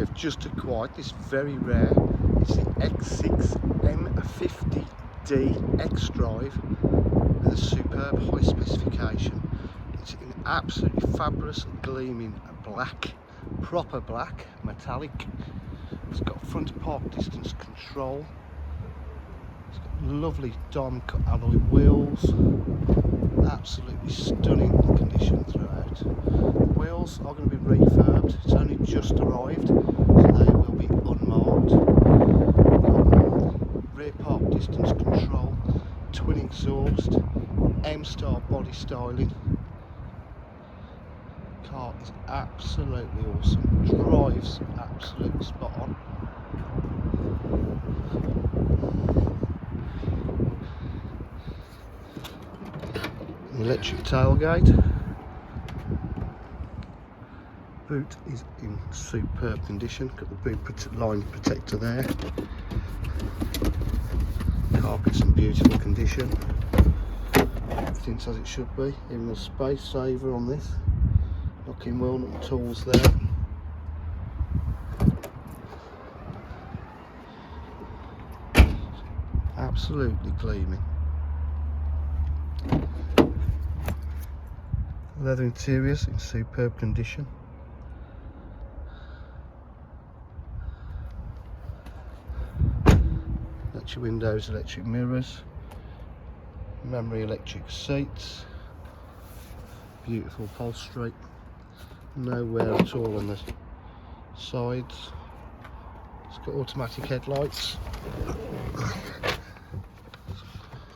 We've just acquired this very rare, it's the X6 M50d xDrive with a superb high specification. It's in absolutely fabulous gleaming black, proper black, metallic. It's got front park distance control. It's got lovely diamond cut alloy wheels. Absolutely stunning condition throughout. The wheels are going to be refurbed. It's only just arrived, so they will be unmarked. Rear park distance control, twin exhaust, M-Star body styling. Car is absolutely awesome. Drives absolutely spot on. Electric tailgate. Boot is in superb condition. Got the boot line protector there. Carpet's in beautiful condition. Everything's as it should be. Even the space saver on this. Locking walnut tools there. Absolutely gleaming. Leather interiors in superb condition. Electric windows, electric mirrors, memory electric seats, beautiful upholstery, no wear at all on the sides. It's got automatic headlights.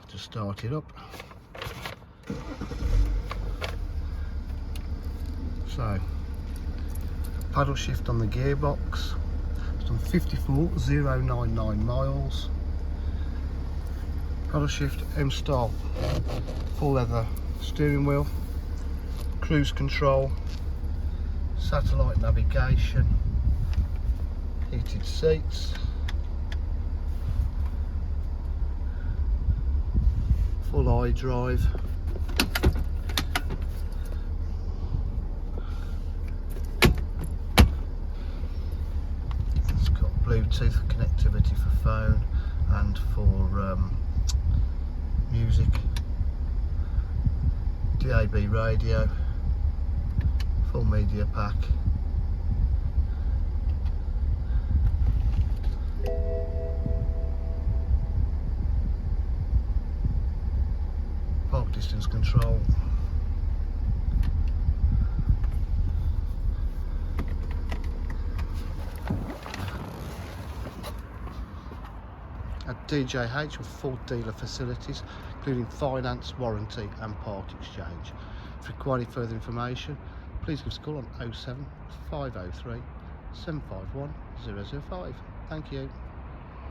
Just start it up. So, paddle shift on the gearbox. It's done 54,099 miles. Paddle shift, M-Star full leather steering wheel, cruise control, satellite navigation, heated seats, full iDrive. Bluetooth connectivity for phone and for music, DAB radio, full media pack. Park distance control. At DJH with full dealer facilities, including finance, warranty and part exchange. If you require any further information, please give us a call on 07 503 751 005. Thank you.